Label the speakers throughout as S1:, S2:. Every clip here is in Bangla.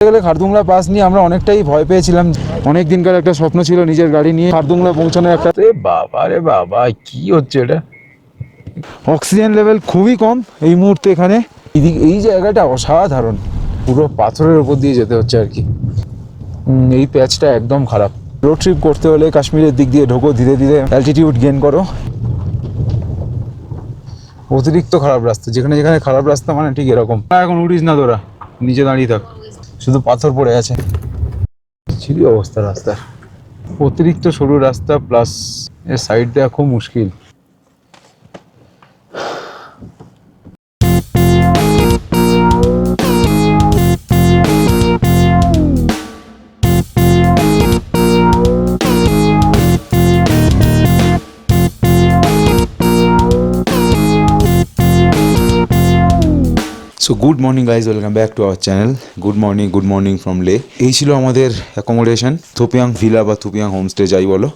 S1: গেলে খারদুংলা পাস নিয়ে আমরা অনেকটাই ভয় পেয়েছিলাম। অনেক দিনকার একটা স্বপ্ন ছিল নিজের গাড়ি নিয়ে খারদুংলা পৌঁছানোর একটা। বাবা রে বাবা, কি হচ্ছে এটা! অক্সিজেন লেভেল খুবই কম এই মুহূর্তে এখানে। এই জায়গাটা অসাধারণ, পুরো পাথরের উপর দিয়ে যেতে হচ্ছে আর কি। এই প্যাচটা একদম খারাপ। রোড ট্রিপ করতে হলে কাশ্মীরের দিক দিয়ে ঢোকো, ধীরে ধীরে অ্যালটিটিউড গেইন করো। অতিরিক্ত খারাপ রাস্তা, যেখানে যেখানে খারাপ রাস্তা মানে ঠিক এরকম। এখন উঠিস না তোরা, নিচে দাঁড়িয়ে থাক, শুধু পাথর পড়ে আছে। ছিরি অবস্থা রাস্তার, অতিরিক্ত সরু রাস্তা, প্লাস এর সাইড দেওয়া খুব মুশকিল। So good morning guys, welcome back to our channel. Good morning from লে। এই ছিল আমাদের অ্যাকোমোডেশন, থুপিয়াং ভিলা বা থুপিয়াং হোমস্টে যাই বলো,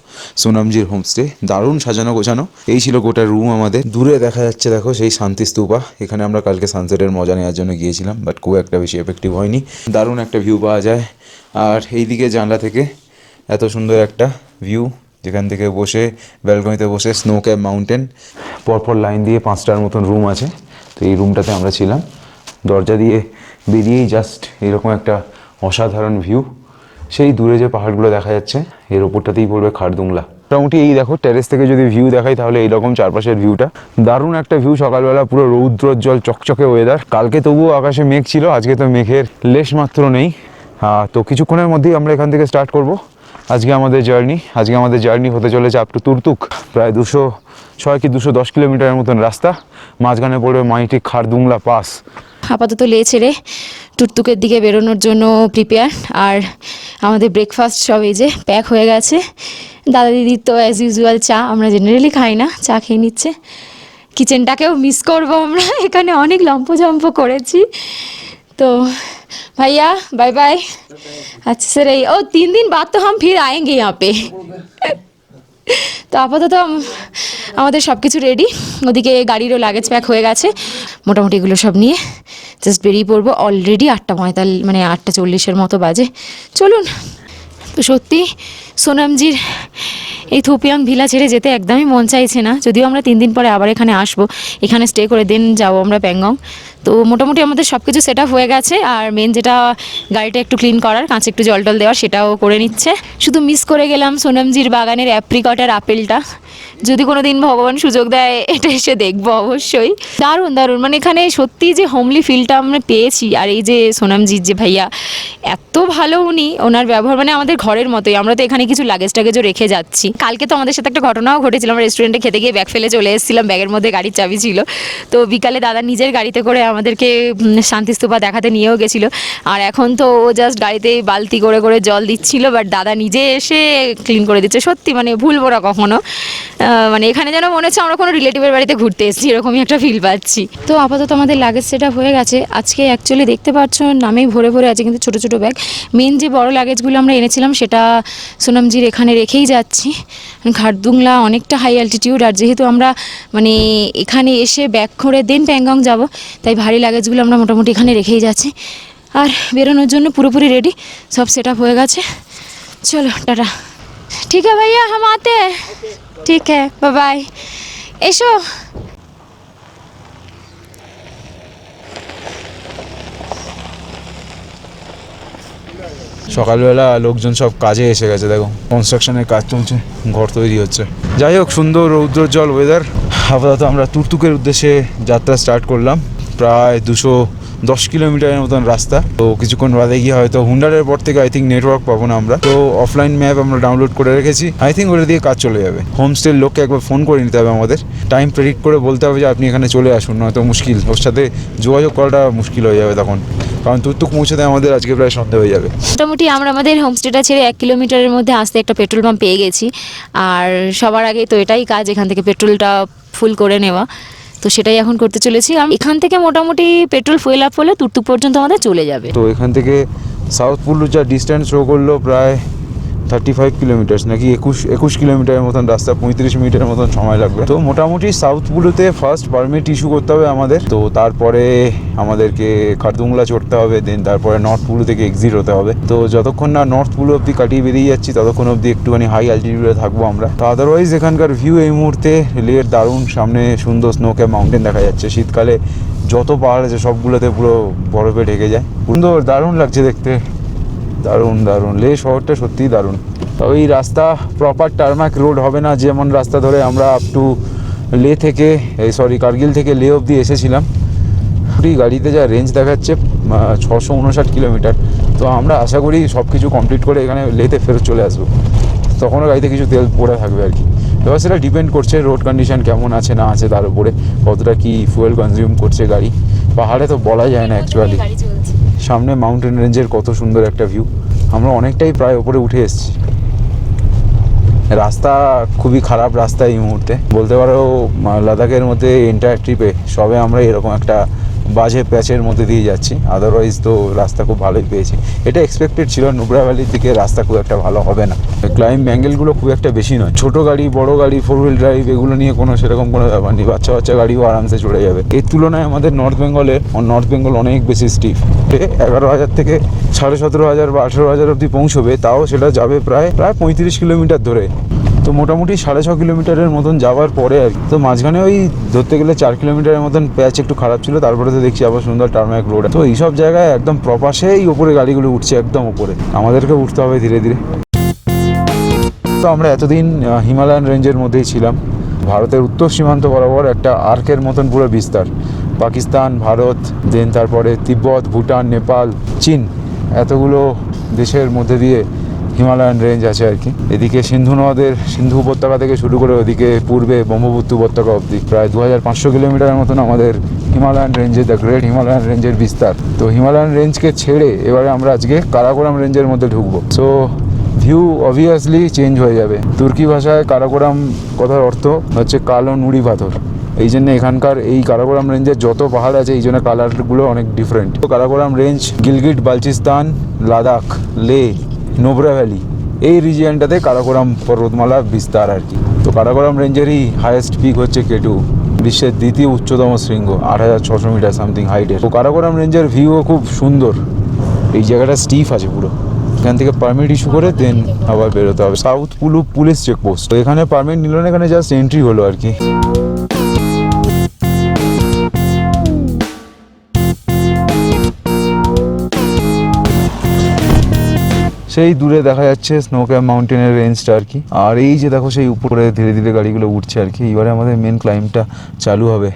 S1: সোনামজির হোমস্টে। দারুণ সাজানো গোছানো। এই ছিল গোটা রুম আমাদের। দূরে দেখা যাচ্ছে দেখো সেই শান্তি স্তূপা, এখানে আমরা কালকে সানসেটের মজা নেওয়ার জন্য গিয়েছিলাম, বাট খুব একটা বেশি এফেক্টিভ হয়নি। দারুণ একটা ভিউ পাওয়া যায়। আর এইদিকে জানলা থেকে এত সুন্দর একটা ভিউ, যেখান থেকে বসে ব্যালকনিতে বসে স্নো ক্যাপ মাউন্টেন। পরপর লাইন দিয়ে 5টার মতন রুম আছে, তো এই রুমটাতে আমরা ছিলাম। দরজা দিয়ে বেরিয়েই জাস্ট এরকম একটা অসাধারণ ভিউ। সেই দূরে যে পাহাড়গুলো দেখা যাচ্ছে এর ওপরটাতেই পড়বে খারদুংলা। মোটামুটি এই দেখো, টেরেস থেকে যদি ভিউ দেখাই তাহলে এইরকম চারপাশের ভিউটা। দারুণ একটা ভিউ। সকালবেলা পুরো রৌদ্রোজ্জ্বল চকচকে ওয়েদার। কালকে তবুও আকাশে মেঘ ছিল, আজকে তো মেঘের লেশ মাত্র নেই। তো কিছুক্ষণের মধ্যেই আমরা এখান থেকে স্টার্ট করব আজকে আমাদের জার্নি হতে চলেছে আপ টু তুর্তুক। প্রায় 206 কি 210 কিলোমিটারের মতন রাস্তা। মাঝখানে পড়বে মাইটি খারদুংলা পাস।
S2: আপাতত লে ছেড়ে টুকটুকের দিকে বেরোনোর জন্য প্রিপেয়ার। আর আমাদের ব্রেকফাস্ট সব এই যে প্যাক হয়ে গেছে। দাদা দিদির তো অ্যাজ ইউজুয়াল চা, আমরা জেনারেলি খাই না, চা খেয়ে নিচ্ছে। কিচেনটাকেও মিস করবো আমরা, এখানে অনেক লম্পঝম্প করেছি। তো भैया बाय बाय। अच्छा सर, ओ 3 दिन बाद तो हम फिर आएंगे यहाँ पे। তো আপাতত আমাদের সব কিছু রেডি। ওদিকে গাড়িরও লাগেজ প্যাক হয়ে গেছে। মোটামুটি এগুলো সব নিয়ে জাস্ট বেরিয়ে পড়বো। অলরেডি 8:45 মানে 8:40 মতো বাজে। চলুন। তো সত্যি সোনামজির এই থুপিয়াং ভিলা ছেড়ে যেতে একদমই মন চাইছে না। যদিও আমরা 3 দিন পরে আবার এখানে আসবো, এখানে স্টে করে দেন যাবো আমরা প্যাংগং। তো মোটামুটি আমাদের সব কিছু সেট আপ হয়ে গেছে। আর মেন যেটা গাড়িটা একটু ক্লিন করার, কাঁচে একটু জল টল দেওয়ার, সেটাও করে নিচ্ছে। শুধু মিস করে গেলাম সোনামজির বাগানের অ্যাপ্রিকট আর আপেলটা। যদি কোনো দিন ভগবান সুযোগ দেয় এটা এসে দেখবো অবশ্যই। দারুণ দারুণ, মানে এখানে সত্যি যে হোমলি ফিলটা আমরা পেয়েছি। আর এই যে সোনামজির যে ভাইয়া, এত ভালো উনি, ওনার ব্যবহার মানে আমাদের ঘরের মতোই। আমরা তো এখানে কিছু লাগেজ টাগেজও রেখে যাচ্ছি। কালকে তো আমাদের সাথে একটা ঘটনাও ঘটেছিল, আমরা রেস্টুরেন্টে খেতে গিয়ে ব্যাগ ফেলে চলে এসেছিলাম, ব্যাগের মধ্যে গাড়ির চাবি ছিল। তো বিকালে দাদা নিজের গাড়িতে করে আমাদেরকে শান্তিস্তূপা দেখাতে নিয়েও গেছিলো। আর এখন তো ও জাস্ট গাড়িতে বালতি করে করে জল দিচ্ছিল, বাট দাদা নিজে এসে ক্লিন করে দিচ্ছে। সত্যি মানে ভুলবো না কখনো। মানে এখানে যেন মনে হচ্ছে আমরা কোনো রিলেটিভের বাড়িতে ঘুরতে এসেছি, এরকমই একটা ফিল পাচ্ছি। তো আপাতত আমাদের লাগেজ সেট আপ হয়ে গেছে। আজকে অ্যাকচুয়ালি দেখতে পাচ্ছ নামেই ভরে ভরে আছে, কিন্তু ছোটো ছোটো ব্যাগ। মেন যে বড় লাগেজগুলো আমরা এনেছিলাম সেটা সোনামজির এখানে রেখেই যাচ্ছি। খারদুংলা অনেকটা হাই অ্যালটিটিউড, আর যেহেতু আমরা মানে এখানে এসে ব্যাগ করে দেন প্যাংগং যাব, তাই ভারী লাগেজগুলো আমরা মোটামুটি এখানে রেখেই যাচ্ছি। আর বেরোনোর জন্য পুরোপুরি রেডি, সব সেট আপ হয়ে গেছে। চলো টাটা। ঠিক আছে ভাইয়া, হাম আতে হ্যাঁ। ঠিক হ্যাঁ, বাই বাই। এসো।
S1: সকালবেলা লোকজন সব কাজে এসে গেছে, দেখো কনস্ট্রাকশনের কাজ চলছে, ঘর তৈরি হচ্ছে। যাই হোক, সুন্দর রৌদ্রোজ্জ্বল ওয়েদার। আপাতত আমরা তুর্তুকের উদ্দেশ্যে যাত্রা স্টার্ট করলাম। প্রায় 210 কিলোমিটারের মতন রাস্তা। তো কিছুক্ষণ বাদে গিয়ে হয়তো হুন্ডারের পর থেকে আই থিঙ্ক নেটওয়ার্ক পাবো না আমরা। তো অফলাইন ম্যাপ আমরা ডাউনলোড করে রেখেছি, আই থিঙ্ক ওটা দিয়ে কাজ চলে যাবে। হোমস্টের লোককে একবার ফোন করে নিতে হবে আমাদের, টাইম প্রেডিক্ট করে বলতে হবে যে আপনি এখানে চলে আসুন, নয়তো মুশকিল, ওর সাথে যোগাযোগ করাটা মুশকিল হয়ে যাবে তখন, কারণ তুর্তুক পৌঁছাতে আমাদের আজকে প্রায় সন্ধ্যা হয়ে যাবে।
S2: মোটামুটি আমরা আমাদের হোমস্টেটা ছেড়ে 1 কিলোমিটারের মধ্যে আসতে একটা পেট্রোল পাম্প পেয়ে গেছি। আর সবার আগে তো এটাই কাজ, এখান থেকে পেট্রোলটা ফুল করে নেওয়া। তো সেটাই এখন করতে চলেছি। এখান থেকে মোটামুটি পেট্রোল ফুয়েল আপ হলে তুর্তুক পর্যন্ত আমাদের চলে যাবে।
S1: তো এখান থেকে সাউথ পুলু যা ডিস্টেন্স শো করলো প্রায় 35 কিলোমিটার নাকি 21 কিলোমিটারের মতন রাস্তা, 35 মিনিটের মতন সময় লাগবে। তো মোটামুটি সাউথ ব্লুতে ফার্স্ট পারমিট ইস্যু করতে হবে আমাদের, তো তারপরে আমাদেরকে খারদুংলা চড়তে হবে, দেন তারপরে নর্থ ব্লু থেকে এক্সিট হতে হবে। তো যতক্ষণ না নর্থ ব্লু অব্দি কাটিয়ে বেরিয়ে যাচ্ছি ততক্ষণ অব্দি একটুখানি হাই অ্যালটিটিউডে থাকবো আমরা। তো আদারওয়াইজ এখানকার ভিউ এই মুহূর্তে লের দারুণ, সামনে সুন্দর স্নো ক্যাপ মাউন্টেন দেখা যাচ্ছে। শীতকালে যত পাহাড় আছে সবগুলোতে পুরো বরফে ঢেকে যায়, সুন্দর দারুণ লাগছে দেখতে, দারুণ দারুণ। লে শহরটা সত্যিই দারুণ। তবে এই রাস্তা প্রপার টারম্যাক রোড হবে না, যেমন রাস্তা ধরে আমরা আপ টু লে থেকে কার্গিল থেকে লে অবধি এসেছিলাম। গাড়িতে যা রেঞ্জ দেখাচ্ছে 659 কিলোমিটার। তো আমরা আশা করি সব কিছু কমপ্লিট করে এখানে লেতে ফেরত চলে আসবো, তখনও গাড়িতে কিছু তেল পড়ে থাকবে আর কি। এবার সেটা ডিপেন্ড করছে রোড কন্ডিশন কেমন আছে না আছে, তার উপরে কতটা কি ফুয়েল কনজিউম করছে গাড়ি। পাহাড়ে তো বলা যায় না অ্যাকচুয়ালি। সামনে মাউন্টেন রেঞ্জের কত সুন্দর একটা ভিউ। আমরা অনেকটাই প্রায় ওপরে উঠে এসেছি। রাস্তা খুবই খারাপ রাস্তা এই মুহূর্তে বলতে পারো। লাদাখের মধ্যে এন্টায়ার ট্রিপে সবে আমরা এরকম একটা বাজে প্যাচের মধ্যে দিয়ে যাচ্ছি, আদারওয়াইজ তো রাস্তা খুব ভালোই পেয়েছি। এটা এক্সপেক্টেড ছিল, নুব্রা ভ্যালির দিকে রাস্তা খুব একটা ভালো হবে না। ক্লাইম্ব অ্যাঙ্গেলগুলো খুব একটা বেশি নয়, ছোটো গাড়ি বড় গাড়ি 4 হুইল ড্রাইভ এগুলো নিয়ে কোনো সেরকম কোনো ব্যাপার নেই, বাচ্চা বাচ্চা গাড়িও আরামসে চড়ে যাবে। এর তুলনায় আমাদের নর্থ বেঙ্গল অনেক বেশি স্টিফ। 11,000 থেকে 17,500 বা 18,000 অবধি পৌঁছবে, তাও সেটা যাবে প্রায় 35 কিলোমিটার ধরে। তো মোটামুটি 6.5 কিলোমিটারের মতন যাওয়ার পরে আর কি, তো মাঝখানে ওই ধরতে গেলে 4 কিলোমিটারের মতন প্যাচ একটু খারাপ ছিল, তারপরে তো দেখছি আবার সুন্দর টারম্যাক রোড। তো এইসব জায়গায় একদম প্রপাশেই ওপরে গাড়িগুলো উঠছে, একদম ওপরে। আমাদেরকে উঠতে হবে ধীরে ধীরে। তো আমরা এতদিন হিমালয়ান রেঞ্জের মধ্যেই ছিলাম। ভারতের উত্তর সীমান্ত বরাবর একটা আর্কের মতন পুরো বিস্তার, পাকিস্তান, ভারত, দেন তারপরে তিব্বত, ভুটান, নেপাল, চীন, এতগুলো দেশের মধ্যে দিয়ে হিমালয়ান রেঞ্জ আছে আর কি। এদিকে সিন্ধু উপত্যকা থেকে শুরু করে ওদিকে পূর্বে ব্রহ্মপুত্র উপত্যকা অবধি প্রায় 2,500 কিলোমিটারের মতন আমাদের হিমালয়ান রেঞ্জে, দ্য গ্রেট হিমালয়ান রেঞ্জের বিস্তার। তো হিমালয়ান রেঞ্জকে ছেড়ে এবারে আমরা আজকে কারাকোরাম রেঞ্জের মধ্যে ঢুকবো। সো ভিউ অবভিয়াসলি চেঞ্জ হয়ে যাবে। তুর্কি ভাষায় কারাকোরাম কথার অর্থ হচ্ছে কালো নুড়ি পাথর। এই জন্য এখানকার এই কারাকোরাম রেঞ্জের যত পাহাড় আছে এই জন্য কালারগুলো অনেক ডিফারেন্ট। তো কারাকোরাম রেঞ্জ গিলগিট বালচিস্তান, লাদাখ, লে, নুব্রা ভ্যালি এই রিজিয়নটাতে কারাকোরাম পর্বতমালার বিস্তার আর কি। তো কারাকোরাম রেঞ্জেরই হাইয়েস্ট পিক হচ্ছে কেটু, বিশ্বের দ্বিতীয় উচ্চতম শৃঙ্গ, 8,600 মিটার সামথিং হাইটের। তো কারাকোরাম রেঞ্জের ভিউও খুব সুন্দর। এই জায়গাটা স্টিফ আছে পুরো, এখান থেকে পারমিট ইস্যু করে দেন আবার বেরোতে হবে। সাউথ ব্লু পুলিশ চেকপোস্ট, তো এখানে পারমিট নিল না, এখানে জাস্ট এন্ট্রি হলো আর কি। সেই দূরে দেখা যাচ্ছে স্নো ক্যাপ মাউন্টেনের রেঞ্জটা আর কি। আর এই যে দেখো সেই উপরে ধীরে ধীরে গাড়িগুলো উঠছে আর কি। এবারে আমাদের মেন ক্লাইম্বটা চালু হবে।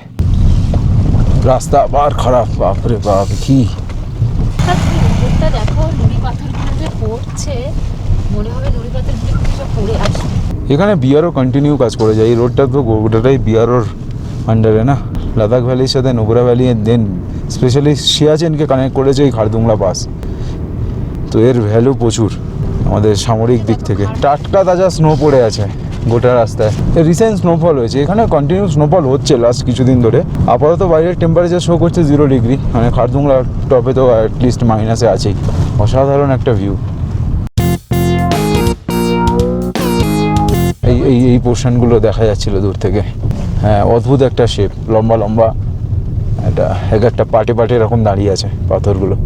S1: রাস্তা আবার খারাপ, বাপরে বাপ কি
S2: দেখো নুড়ি পাথরগুলো যে পড়ছে, মনে হবে নুড়ি পাথরগুলো সব পড়ে আসবে।
S1: এখানে বিআরও কন্টিনিউ কাজ করে যায়। এই রোডটা তো গোটাটাই বিআরওর আন্ডারে না। লাদাখ ভ্যালির সাথে নুব্রা ভ্যালি, দেন স্পেশালি সিয়াচেনকে কানেক্ট করেছে এই খারদুংলা পাস। তো এর ভ্যালু প্রচুর আমাদের সামরিক দিক থেকে। টাটকা তাজা স্নো পড়ে আছে গোটা রাস্তায়। রিসেন্ট স্নোফল হয়েছে এখানে, কন্টিনিউ স্নোফল হচ্ছে লাস্ট কিছুদিন ধরে। আপাতত বাইরের টেম্পারেচার শো করছে 0 ডিগ্রি, মানে খারদুংলা টপে তো অ্যাটলিস্ট মাইনাসে আছেই। অসাধারণ একটা ভিউ। এই পোর্শনগুলো দেখা যাচ্ছিল দূর থেকে। হ্যাঁ, অদ্ভুত একটা শেপ, লম্বা লম্বা এটা এক একটা পাটে পাটে এরকম দাঁড়িয়ে আছে পাথরগুলো।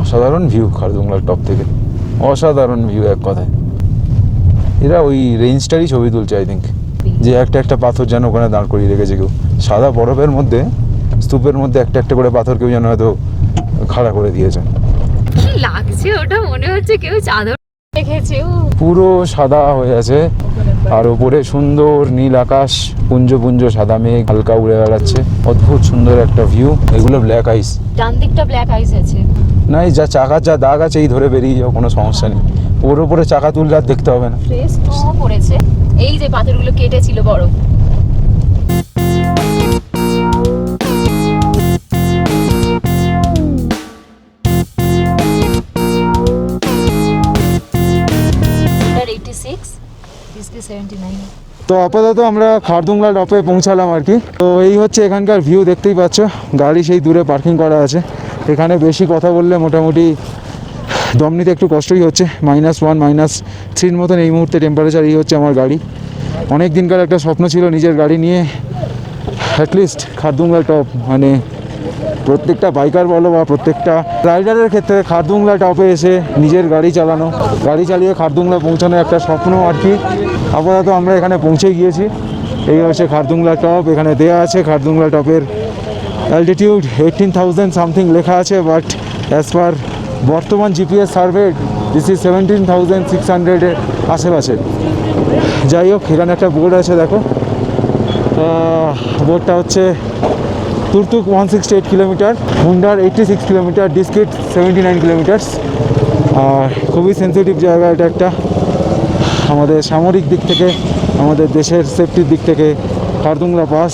S1: অসাধারণ ভিউ খারদুংলার টপ থেকে, অসাধারণ ভিউ এক কথায়। এরা ওই রেঞ্জটারই ছবি তুলছে আই থিঙ্ক, যে একটা একটা পাথর যেন ওখানে দাঁড় করিয়ে রেখেছে কেউ। সাদা বরফের মধ্যে, স্তূপের মধ্যে একটা একটা করে পাথর কেউ যেন হয়তো খাড়া করে দিয়েছে।
S2: কি লাগছে ওটা, মনে হচ্ছে কেউ চাদর রেখেছে।
S1: পুরো সাদা হয়ে আছে, আর ওপরে সুন্দর নীল আকাশ, পুঞ্জ পুঞ্জ সাদা মেঘ হালকা উড়ে বেড়াচ্ছে। অদ্ভুত সুন্দর একটা ভিউ। এগুলো ব্ল্যাক আইস,
S2: ডান দিকটা ব্ল্যাক আইস আছে।
S1: না এই যা চাকা যা দাগ আছে এই ধরে বেরিয়ে যাও, কোনো সমস্যা নেই। ওর উপরে চাকা তুললে আর দেখতে হবে না।
S2: ফ্রেশ স্নো পড়েছে, এই যে পাথরগুলো কেটেছিল বড়।
S1: তো আপাতত আমরা খারদুংলা টপে পৌঁছালাম আর কি। তো এই হচ্ছে এখানকার ভিউ, দেখতেই পাচ্ছ। গাড়ি সেই দূরে পার্কিং করা আছে। এখানে বেশি কথা বললে মোটামুটি দম নিতে একটু কষ্টই হচ্ছে, -1 -3 মতন এই মুহূর্তে টেম্পারেচার এই হচ্ছে আমার গাড়ি। অনেক দিনকার একটা স্বপ্ন ছিল নিজের গাড়ি নিয়ে অ্যাটলিস্ট খারদুংলা টপ, মানে প্রত্যেকটা বাইকার বলো বা প্রত্যেকটা রাইডারের ক্ষেত্রে খারদুংলা টপে এসে নিজের গাড়ি চালানো, গাড়ি চালিয়ে খারদুংলা পৌঁছানো একটা স্বপ্ন আর কি। আপাতত আমরা এখানে পৌঁছে গিয়েছি। এই হচ্ছে খারদুংলা টপ, এখানে দেয়া আছে খারদুংলা টপের অ্যালটিটিউড 18,000 সামথিং লেখা আছে, বাট অ্যাজ পার বর্তমান জিপিএস সার্ভে দিস ইজ 17,600 এর আশেপাশে। যাই হোক, এখানে একটা বোর্ড আছে দেখো, বোর্ডটা হচ্ছে তুর্তুক 168 কিলোমিটার, হুন্ডার 86 কিলোমিটার, ডিসকিট 79 কিলোমিটার। আর খুবই সেন্সিটিভ জায়গা এটা একটা, আমাদের সামরিক দিক থেকে, আমাদের দেশের সেফটির দিক থেকে খারদুংলা পাস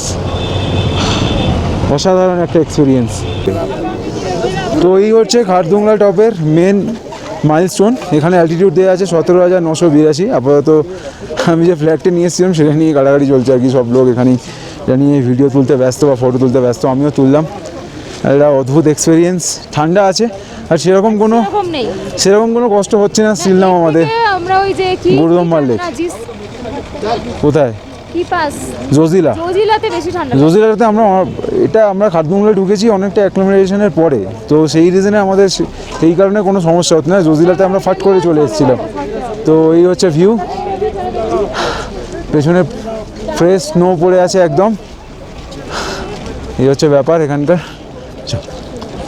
S1: অসাধারণ একটা এক্সপিরিয়েন্স। তো এই হচ্ছে খারদুংলা টপের মেন মাইলস্টোন। এখানে অ্যালটিটিউড দেওয়া আছে 17,982। আপাতত আমি যে ফ্ল্যাগটা নিয়ে এসেছিলাম সেটা নিয়ে গাড়াগাড়ি চলছে আর কি, সব লোক এখানেই এটা নিয়ে ভিডিও তুলতে ব্যস্ত বা ফটো তুলতে ব্যস্ত, আমিও তুললাম। একটা অদ্ভুত এক্সপিরিয়েন্স, ঠান্ডা আছে আর সেরকম কোনো কষ্ট হচ্ছে না। ছিলাম আমাদের
S2: আমরা ওই যে কি
S1: গুরুদম্বার লেক, কোথায় জজিলা, জজিলাতে আমরা খারদুংলা ঢুকেছি অনেকটা অ্যাক্লিমেটেশনের পরে, তো সেই রিজনে আমাদের এই কারণে কোনো সমস্যা হচ্ছে না। জজিলাতে আমরা ফাট করে চলে এসেছিলাম। তো এই হচ্ছে ভিউ, পেছনে ফ্রেশ স্নো পড়ে আছে একদম, এই হচ্ছে ব্যাপার এখানকার।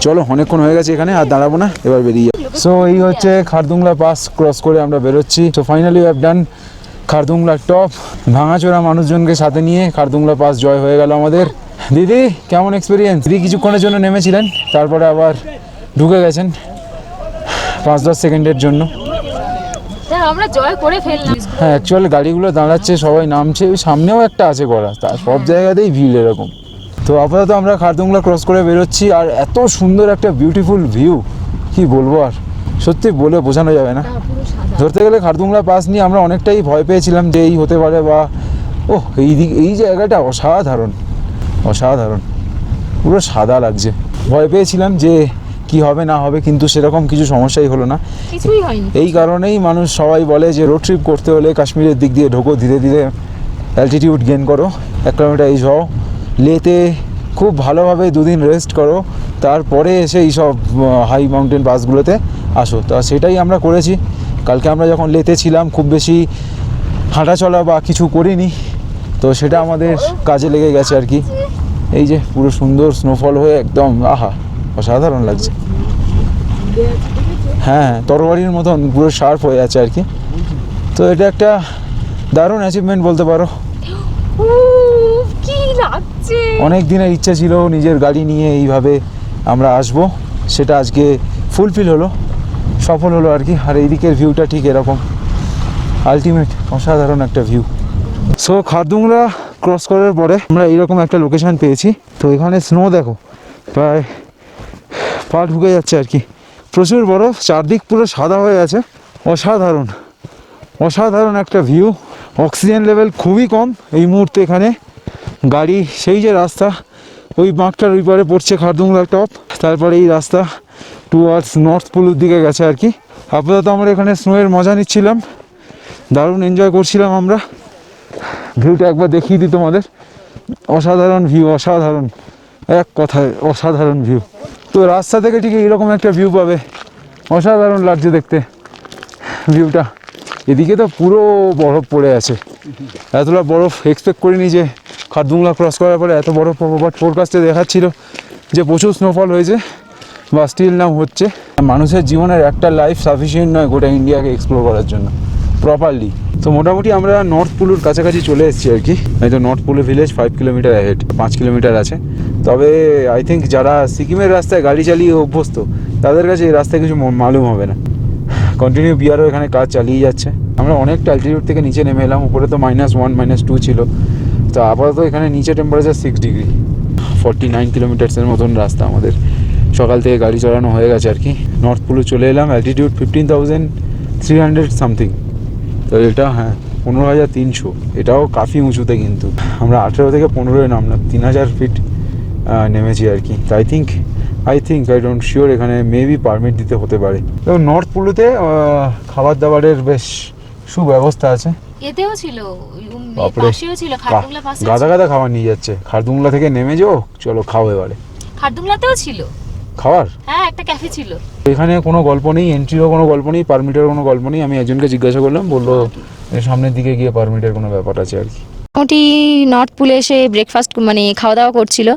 S1: চলো, অনেকক্ষণ হয়ে গেছে এখানে, আর দাঁড়াবো না, এবার বেরিয়ে যাবো। সো এই হচ্ছে খারদুংলা পাস ক্রস করে আমরা বেরোচ্ছি। তো finally we have done Khardungla top. ভাঙাচোরা মানুষজনকে সাথে নিয়ে খারদুংলা পাস জয় হয়ে গেল আমাদের। দিদি কেমন এক্সপিরিয়েন্স? দিদি কিছুক্ষণের জন্য নেমেছিলেন, তারপরে আবার ঢুকে গেছেন 5-10 সেকেন্ডের জন্য।
S2: আমরা জয় করে ফেললাম।
S1: হ্যাঁ, অ্যাকচুয়ালি গাড়িগুলো দাঁড়াচ্ছে, সবাই নামছে, ওই সামনেও একটা আছে করা, তার সব জায়গাতেই ভিড় এরকম। তো আপাতত আমরা খারদুংলা ক্রস করে বেরোচ্ছি, আর এত সুন্দর একটা বিউটিফুল ভিউ, কি বলবো আর, সত্যি বলে বোঝানো যাবে না। ধরতে গেলে খারদুংলা পাস নিয়ে আমরা অনেকটাই ভয় পেয়েছিলাম যে এই হতে পারে, বা এই জায়গাটা অসাধারণ, অসাধারণ, পুরো সাদা লাগছে। ভয় পেয়েছিলাম যে কি হবে না হবে, কিন্তু সেরকম কিছু সমস্যাই হলো না,
S2: কিছুই হয়নি।
S1: এই কারণেই মানুষ সবাই বলে যে রোড ট্রিপ করতে হলে কাশ্মীরের দিক দিয়ে ঢোকো, ধীরে ধীরে অ্যালটিটিউড গেন করো, 1 কিলোমিটার এই যাও, লেতে খুব ভালোভাবে 2 দিন রেস্ট করো, তারপরে এসে এইসব হাই মাউন্টেন পাসগুলোতে আসো। তা সেটাই আমরা করেছি। কালকে আমরা যখন লেতে ছিলাম খুব বেশি হাঁটা চলা বা কিছু করিনি, তো সেটা আমাদের কাজে লেগে গেছে আর কি। এই যে পুরো সুন্দর স্নোফল হয়ে একদম আহা, অসাধারণ লাগছে। হ্যাঁ, তরবারির মতন পুরো শার্প হয়ে আছে আর কি। তো এটা একটা দারুণ অ্যাচিভমেন্ট বলতে পারো।
S2: কি লাগছে,
S1: অনেক দিনের ইচ্ছা ছিল নিজের গাড়ি নিয়ে এইভাবে আমরা আসবো, সেটা আজকে ফুলফিল হলো, সফল হলো আর কি। আর এই দিকের ভিউটা ঠিক এরকম আলটিমেট, অসাধারণ একটা ভিউ। সো খারদুংলা ক্রস করার পরে আমরা এইরকম একটা লোকেশান পেয়েছি। তো এখানে স্নো দেখো, প্রায় পা ঢুকে যাচ্ছে আর কি, প্রচুর বরফ, চারদিক পুরো সাদা হয়ে আছে, অসাধারণ, অসাধারণ একটা ভিউ। অক্সিজেন লেভেল খুবই কম এই মুহূর্তে এখানে। গাড়ি সেই যে রাস্তা, ওই বাঁকটার ওই পারে পড়ছে খারদুংলা টপ, তারপরে এই রাস্তা টুয়ার্ডস নর্থ পুলুর দিকে গেছে আর কি। আপাতত আমরা এখানে স্নোয়ের মজা নিচ্ছিলাম, দারুণ এনজয় করছিলাম আমরা। ভিউটা একবার দেখিয়ে দিই তোমাদের, অসাধারণ ভিউ, অসাধারণ, এক কথায় অসাধারণ ভিউ। তো রাস্তা থেকে ঠিক এইরকম একটা ভিউ পাবে, অসাধারণ লাগছে দেখতে ভিউটা। এদিকে তো পুরো বরফ পড়ে আছে, এতটা বরফ এক্সপেক্ট করিনি যে খারদুংলা ক্রস করার পরে এত বরফ পাবো, বাট ফোরকাস্টে দেখাচ্ছিল যে প্রচুর স্নোফল হয়েছে বা স্টিল নাও হচ্ছে। মানুষের জীবনের একটা লাইফ সাফিসিয়েন্ট নয় গোটা ইন্ডিয়াকে এক্সপ্লোর করার জন্য প্রপারলি। তো মোটামুটি আমরা নর্থ পুলুর কাছাকাছি চলে এসেছি আর কি। এই তো নর্থ পুলু ভিলেজ 5 কিলোমিটার অ্যাহেড, 5 কিলোমিটার আছে। তবে আই থিঙ্ক যারা সিকিমের রাস্তায় গাড়ি চালিয়ে অভ্যস্ত তাদের কাছে এই রাস্তায় কিছু মালুম হবে না। কন্টিনিউ বিআরও এখানে কাজ চালিয়ে যাচ্ছে। আমরা অনেকটা অ্যালটিটিউড থেকে নিচে নেমে এলাম, উপরে তো -1 -2 ছিল। তো আপাতত এখানে নিচে টেম্পারেচার 6 ডিগ্রি, 49 কিলোমিটার্সের মতন রাস্তা আমাদের সকাল থেকে গাড়ি চালানো হয়ে গেছে আর কি। নর্থ পুলু চলে এলাম, অ্যালটিটিউড 15,300 সামথিং। তো এটা হ্যাঁ 15,300, এটাও কাফি উঁচুতে, কিন্তু আমরা 18 থেকে 15 নামলাম, 3,000 ফিট নেমেছি আর কি। তো I think I think I don't sure, এখানে মেবি পারমিট দিতে হতে পারে। এবং নর্থ পুলুতে খাবার দাবারের বেশ সুব্যবস্থা আছে।
S2: এতেও ছিল,
S1: বাপরে,
S2: পাশেও ছিল, খারদুংলা পাশে
S1: গাদা গাদা খাবার নিয়ে যাচ্ছে। খারদুংলা থেকে নেমে যাও, চলো খাও এবারে।
S2: খারদুংলাতেও ছিল
S1: খাবার,
S2: হ্যাঁ একটা ক্যাফে ছিল।
S1: এখানে কোনো গল্প নেই, এন্ট্রিরও কোনো গল্প নেই, পারমিটের কোনো গল্প নেই। আমি একজনকে জিজ্ঞাসা করলাম, বললো সামনের দিকে গিয়ে পারমিটের কোনো ব্যাপার আছে আর কি।
S2: মোটামুটি নর্থ পুলে এসে ব্রেকফাস্ট মানে খাওয়া দাওয়া করছিল,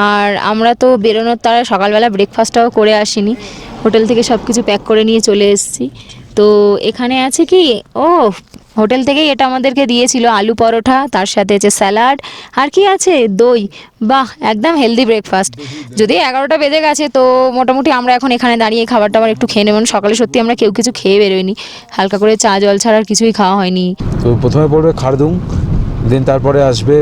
S2: আর আমরা তো বেরোনোর তারা সকালবেলা ব্রেকফাস্টটাও করে আসিনি, হোটেল থেকে সব কিছু প্যাক করে নিয়ে চলে এসেছি। তো এখানে আছে কি, ও হোটেল থেকেই এটা আমাদেরকে দিয়েছিল, আলু পরোটা, তার সাথে আছে স্যালাড, আর কি আছে দই। বাহ, একদম হেলদি ব্রেকফাস্ট। যদি 11টা বেজে গেছে, তো মোটামুটি আমরা এখন এখানে দাঁড়িয়ে খাবার টাবার একটু খেয়ে নেব। সকালে সত্যি আমরা কেউ কিছু খেয়ে বেরোইনি, হালকা করে চা জল ছাড়া আর কিছুই খাওয়া হয়নি।
S1: তো প্রথমে পড়বে খারদুং, দেন তারপরে আসবে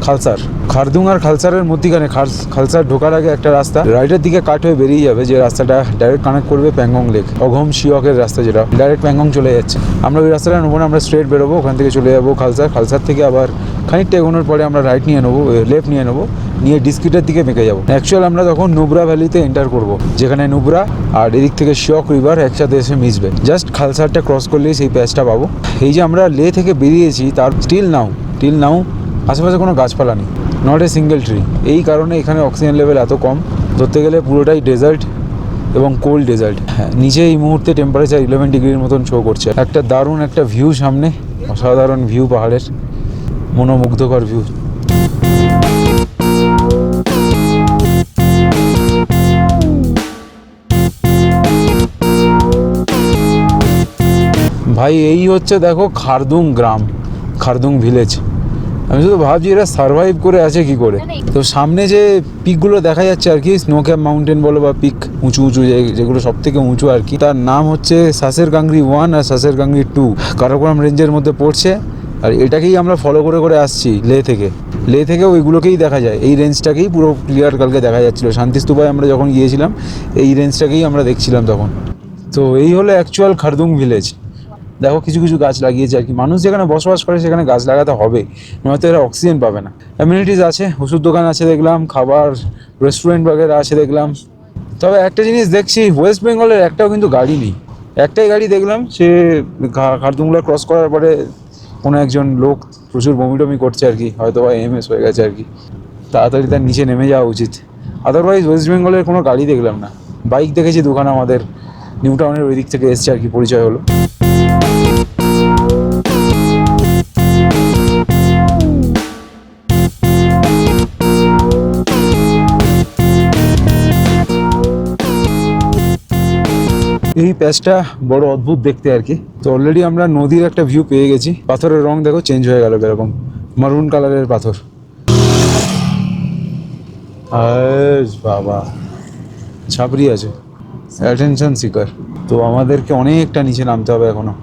S1: খালসার। খারদুং আর খালসারের মধ্যিখানে খালসার ঢোকার আগে একটা রাস্তা রাইটের দিকে কাট হয়ে বেরিয়ে যাবে, যে রাস্তাটা ডাইরেক্ট কানেক্ট করবে প্যাংগং লেক, অঘম শিয়কের রাস্তা, যেটা ডাইরেক্ট প্যাংগং চলে যাচ্ছে। আমরা ওই রাস্তাটা নেবো না, আমরা স্ট্রেট বেরোবো, ওখান থেকে চলে যাবো খালসার। খালসার থেকে আবার খানিকটা এগোনোর পরে আমরা রাইট নিয়ে নেবো, লেফট নিয়ে নেবো, নিয়ে ডিস্কিটের দিকে মেকে যাবো। অ্যাকচুয়াল আমরা তখন নুব্রা ভ্যালিতে এন্টার করবো, যেখানে নুব্রা আর এদিক থেকে শিয়ক রিভার একসাথে এসে মিশবে। জাস্ট খালসারটা ক্রস করলেই সেই প্যাচটা পাবো। এই যে আমরা লে থেকে বেরিয়েছি, তার টিল নাও আশেপাশে কোনো গাছপালা নেই, নট এ সিঙ্গেল ট্রি। এই কারণে এখানে অক্সিজেন লেভেল এত কম, ধরতে গেলে পুরোটাই ডেজার্ট এবং কোল্ড ডেজার্ট। হ্যাঁ, নিচে এই মুহূর্তে টেম্পারেচার 11 ডিগ্রির মতন শো করছে। একটা দারুণ একটা ভিউ সামনে, অসাধারণ ভিউ, পাহাড়ের মনোমুগ্ধকর ভিউ। ভাই এই হচ্ছে দেখো খারদুং গ্রাম, খারদুং ভিলেজ। আমি শুধু ভাবছি এরা সার্ভাইভ করে আছে কি করে। তো সামনে যে পিকগুলো দেখা যাচ্ছে আর কি, স্নো ক্যাপ মাউন্টেন বলো বা পিক, উঁচু উঁচু যেগুলো সব থেকে উঁচু আর কি, তার নাম হচ্ছে সাসের কাংরি 1 আর সাসের কাংরি 2, কারাকোরাম রেঞ্জের মধ্যে পড়ছে। আর এটাকেই আমরা ফলো করে করে আসছি লে থেকে ওইগুলোকেই দেখা যায়। এই রেঞ্জটাকেই পুরো ক্লিয়ার কালকে দেখা যাচ্ছিলো শান্তিস্তূপায় আমরা যখন গিয়েছিলাম, এই রেঞ্জটাকেই আমরা দেখছিলাম তখন। তো এই হলো অ্যাকচুয়াল খারদুং ভিলেজ। দেখো কিছু কিছু গাছ লাগিয়েছে আর কি, মানুষ যেখানে বসবাস করে সেখানে গাছ লাগাতে হবে, নয়তো এরা অক্সিজেন পাবে না। অ্যামিনিটিস আছে, ওষুধ দোকান আছে দেখলাম, খাবার রেস্টুরেন্ট বাগেরা আছে দেখলাম। তবে একটা জিনিস দেখছি, ওয়েস্ট বেঙ্গলের একটাও কিন্তু গাড়ি নেই। একটাই গাড়ি দেখলাম, সে খারদুংলা ক্রস করার পরে কোনো একজন লোক প্রচুর বমি করছে আর কি, হয়তো বা এমএস হয়ে গেছে আর কি, তাড়াতাড়ি তার নিচে নেমে যাওয়া উচিত। আদারওয়াইজ ওয়েস্ট বেঙ্গলের কোনো গাড়ি দেখলাম না। বাইক দেখেছি দুখানা, আমাদের নিউ টাউনের ওই দিক থেকে এসছে আর কি, পরিচয় হলো। এই প্যাচটা বড় অদ্ভুত দেখতে আর কি। তো অলরেডি আমরা নদীর একটা ভিউ পেয়ে গেছি। পাথরের রং দেখো চেঞ্জ হয়ে গেল, এরকম মারুন কালারের পাথর। বাবা ছাপড়ি আছে, অ্যাটেনশন সিকার। তো আমাদেরকে অনেকটা নিচে নামতে হবে এখনো।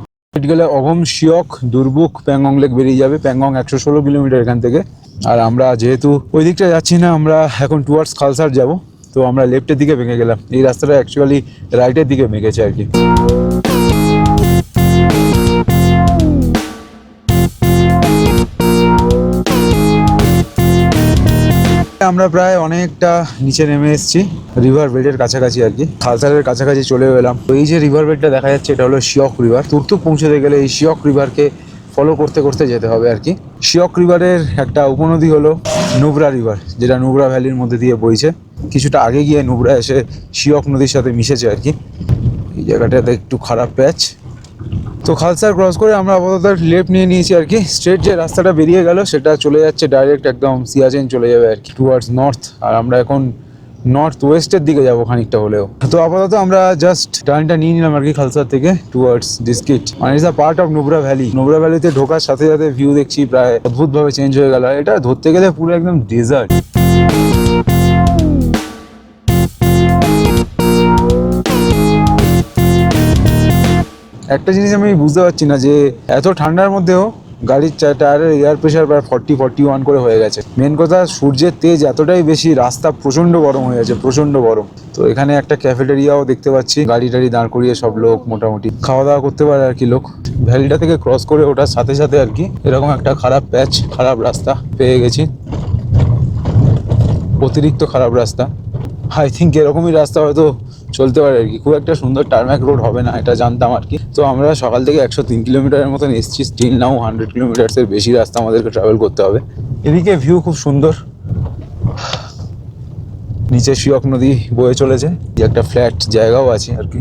S1: গেলে অঘম শিয়ক, দুর্বুক, প্যাংগং লেক বেরিয়ে যাবে। প্যাংগং 116 কিলোমিটার এখান থেকে। আর আমরা যেহেতু ওই দিকটা যাচ্ছি না, আমরা এখন টুয়ার্ডস খালসার যাব। তো আমরা লেফটের দিকে ভেঙে গেলাম, এই রাস্তাটা অ্যাকচুয়ালি রাইটের দিকে ভেঙেছে আর কি। আমরা প্রায় অনেকটা নিচে নেমে এসেছি, রিভার বেডের কাছাকাছি আর কি, খালসারের কাছাকাছি চলে এলাম। তো এই যে রিভার বেডটা দেখা যাচ্ছে, এটা হলো শিয়ক রিভার। তুর্তুক পৌঁছতে গেলে এই শিয়ক রিভারকে ফলো করতে করতে যেতে হবে আর কি। শিয়ক রিভারের একটা উপনদী হলো নুব্রা রিভার, যেটা নুব্রা ভ্যালির মধ্যে দিয়ে বইছে। কিছুটা আগে গিয়ে নুব্রা এসে শিয়ক নদীর সাথে মিশেছে আর কি। এই জায়গাটাতে একটু খারাপ প্যাচ। তো খালসার ক্রস করে আমরা আপাতত লেফট নিয়ে নিয়েছি আর কি। স্ট্রেট যে রাস্তাটা বেরিয়ে গেল সেটা চলে যাচ্ছে ডাইরেক্ট একদম সিয়াচেন চলে যাবে আর কি, টুয়ার্ডস নর্থ। আর আমরা এখন নর্থ ওয়েস্টের দিকে যাবো খানিকটা হলেও। তো আপাতত আমরা জাস্ট টার্নটা নিয়ে নিলাম আর কি খালসার থেকে টুয়ার্ডস ডিস্কিট, মানে it's a part of Nubra valley. Nubra ভ্যালিতে ঢোকার সাথে সাথে ভিউ দেখছি প্রায় অদ্ভুতভাবে চেঞ্জ হয়ে গেল। এটা ধরতে গেলে পুরো একদম ডেজার্ট। একটা জিনিস আমি বুঝতে পারছি না, যে এত ঠান্ডার মধ্যেও গাড়ির টায়ারের এয়ার প্রেশার প্রায় 40-41 করে হয়ে গেছে। মেন কথা, সূর্যের তেজ এতটাই বেশি, রাস্তা প্রচণ্ড গরম হয়ে গেছে, প্রচণ্ড গরম। তো এখানে একটা ক্যাফেটেরিয়াও দেখতে পাচ্ছি, গাড়ি টাড়ি দাঁড় করিয়ে সব লোক মোটামুটি খাওয়া দাওয়া করতে পারে আর কি লোক। ভ্যালিটা থেকে ক্রস করে ওঠার সাথে সাথে আর কি এরকম একটা খারাপ প্যাচ, খারাপ রাস্তা পেয়ে গেছি, অতিরিক্ত খারাপ রাস্তা। আই থিঙ্ক এরকমই রাস্তা হয়তো চলতে পারে আর কি, খুব একটা সুন্দর টার্ম্যাক রোড হবে না এটা জানতাম আর কি। তো আমরা সকাল থেকে 103 কিলোমিটারের মতন এসেছি, স্টিল নাও 100 কিলোমিটার্সের বেশি রাস্তা আমাদেরকে ট্রাভেল করতে হবে। এদিকে ভিউ খুব সুন্দর, নিচে শিয়ক নদী বয়ে চলেছে, একটা ফ্ল্যাট জায়গাও আছে আর কি।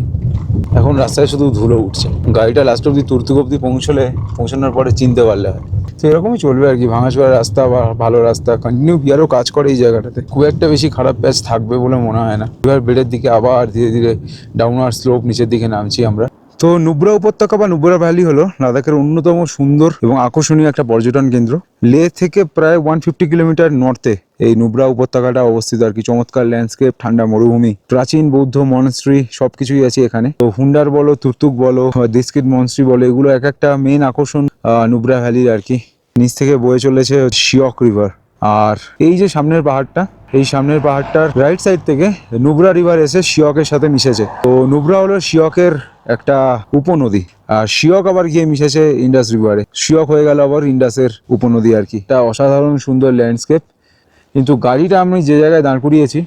S1: এখন রাস্তায় শুধু ধুলো উঠছে, গাড়িটা লাস্ট অব্দি তুর্তুক অব্দি পৌঁছানোর পরে চিনতে পারলে হয়। তো এরকমই চলবে আর কি, ভাঙাচোরা রাস্তা বা ভালো রাস্তা, কন্টিনিউ বিয়ারও কাজ করে এই জায়গাটাতে, খুব একটা বেশি খারাপ প্যাচ থাকবে বলে মনে হয় না। এবার বেডের দিকে আবার ধীরে ধীরে ডাউনওয়ার্ড স্লোপ নিচের দিকে নামছি আমরা। তো নুব্রা উপত্যকা বা নুব্রা ভ্যালি হলো লাদাখের অন্যতম সুন্দর এবং আকর্ষণীয় একটা পর্যটন কেন্দ্র। লে থেকে প্রায় 150 কিলোমিটার নর্থে এই নুব্রা উপত্যকাটা অবস্থিত আর কি। চমৎকার ল্যান্ডস্কেপ, ঠান্ডা মরুভূমি, প্রাচীন বৌদ্ধ মনস্ট্রি সবকিছুই আছে এখানে। তো হুন্ডার বলো, তুর্তুক বলো, দিস্কিট মনস্ট্রি বলো, এগুলো এক একটা মেন আকর্ষণ নুব্রা ভ্যালির আর কি। নিচ থেকে বয়ে চলেছে শিয়ক রিভার। আর এই যে সামনের পাহাড়টা, এই সামনের পাহাড়টার রাইট সাইড থেকে নুব্রা রিভার এসে শিয়কের সাথে মিশেছে। তো নুব্রা হলো শিয়কের একটা উপনদী, আর শিয়ক আবার গিয়ে মিশেছে ইন্ডাস রিভারে। শিয়ক হয়ে গেল আবার ইন্ডাসের উপনদী আর কি। একটা অসাধারণ সুন্দর ল্যান্ডস্কেপ, কিন্তু গাড়িটা আমি যে জায়গায় দাঁড় করিয়েছি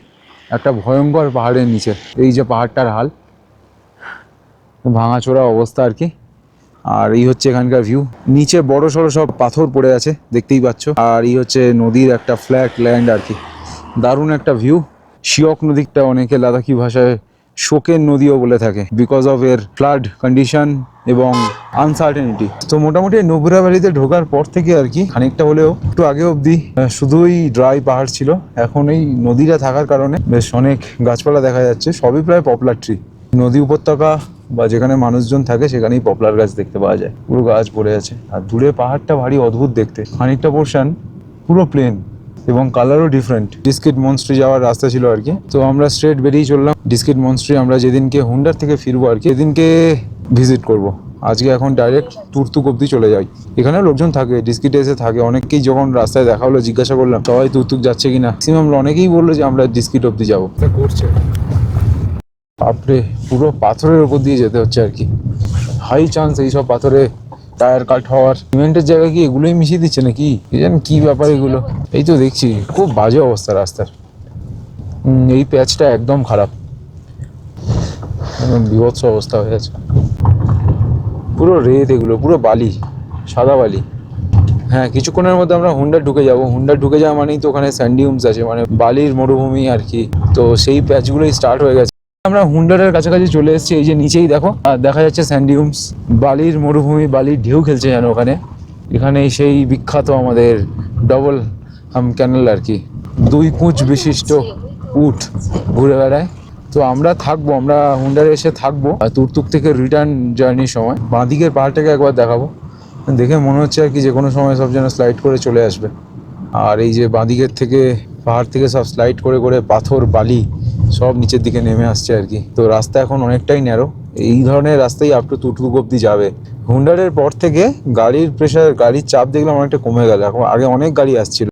S1: একটা ভয়ঙ্কর পাহাড়ের নিচে। এই যে পাহাড়টার হাল, ভাঙাচোরা অবস্থা আর কি। আর এই হচ্ছে এখানকার ভিউ, নিচে বড় সড়ো সব পাথর পড়ে আছে দেখতেই পাচ্ছ। আর এই হচ্ছে নদীর একটা ফ্ল্যাট ল্যান্ড আর কি, দারুণ একটা ভিউ। শিয়ক নদীটা অনেকে লাদাখি ভাষায় শোকের নদীও বলে থাকে, বিকজ অফ এর ফ্লাড কন্ডিশন এবং আনসার্টেনিটি। তো মোটামুটি নুব্রা ভ্যালিতে ঢোকার পর থেকে আর কি খানিকটা হলেও একটু আগে অবধি শুধুই ড্রাই পাহাড় ছিল। এখন এই নদীটা থাকার কারণে বেশ অনেক গাছপালা দেখা যাচ্ছে, সবই প্রায় পপুলার ট্রি। নদী উপত্যকা বা যেখানে মানুষজন থাকে সেখানেই পপুলার গাছ দেখতে পাওয়া যায়, পুরো গাছ পড়ে আছে। আর দূরে পাহাড়টা ভারী অদ্ভুত দেখতে, খানিকটা পোর্শন পুরো প্লেন এবং কালারও ডিফারেন্ট। ডিস্কিট মনস্ট্রি যাওয়ার রাস্তা ছিল আর কি, তো আমরা স্ট্রেট বেরিয়ে চললাম ডিস্কিট মনস্ট্রি। আমরা যেদিনকে হুন্ডার থেকে ফিরবো আর কি সেদিনকে ভিজিট করব। আজকে এখন ডাইরেক্ট তুর্তুক অব্দি চলে যাই। এখানে লোকজন থাকে, ডিস্কিটে এসে থাকে অনেকেই। যখন রাস্তায় দেখা হলো জিজ্ঞাসা করলাম সবাই তুর্তুক যাচ্ছে কিনা, ম্যাক্সিমাম অনেকেই বললো যে আমরা ডিস্কিট অব্দি যাবো। করছে বাপরে, পুরো পাথরের উপর দিয়ে যেতে হচ্ছে আর কি। হাই চান্স এইসব পাথরে টায়ার কাট হওয়ার। সিমেন্টের জায়গায় কি এগুলোই মিশিয়ে দিচ্ছে নাকি, কি জানি কি ব্যাপার এগুলো। এই তো দেখছি খুব বাজে অবস্থা রাস্তার, এই প্যাচটা একদম খারাপ, একদম বিভৎস অবস্থা হয়ে আছে। পুরো রেত, এগুলো পুরো বালি, সাদা বালি। হ্যাঁ, কিছুক্ষণের মধ্যে আমরা হুন্ডার ঢুকে যাব। হুন্ডার ঢুকে যাওয়া মানেই তো ওখানে স্যান্ডিউমস আছে, মানে বালির মরুভূমি আর কি। তো সেই প্যাচগুলোই স্টার্ট হয়ে গেছে। আমরা হুন্ডারের কাছাকাছি চলে এসেছি, এই যে নিচেই দেখো আর দেখা যাচ্ছে স্যান্ডিউমস, বালির মরুভূমি, বালির ঢেউ খেলছে যেন ওখানে। এখানেই সেই বিখ্যাত আমাদের ডবল হাম ক্যানেল আর কি, 2 পুঁচ বিশিষ্ট উট ঘুরে বেড়ায়। তো আমরা থাকবো, আমরা হুন্ডারে এসে থাকবো। আর তুর্তুক থেকে রিটার্ন জার্নির সময় বাঁদিকের পাহাড়টাকে একবার দেখাবো। দেখে মনে হচ্ছে আর কি যে কোনো সময় সব যেন স্লাইড করে চলে আসবে। আর এই যে বাঁদিকের থেকে পাহাড় থেকে সব স্লাইড করে করে পাথর বালি সব নিচের দিকে নেমে আসছে আর কি। তো রাস্তা এখন অনেকটাই ন্যারো, এই ধরনের রাস্তাই আপ টু তুর্তুক অব্দি যাবে। হুন্ডারের পর থেকে গাড়ির প্রেশার, গাড়ির চাপ দেখলাম অনেকটা কমে গেল। এখন আগে অনেক গাড়ি আসছিল।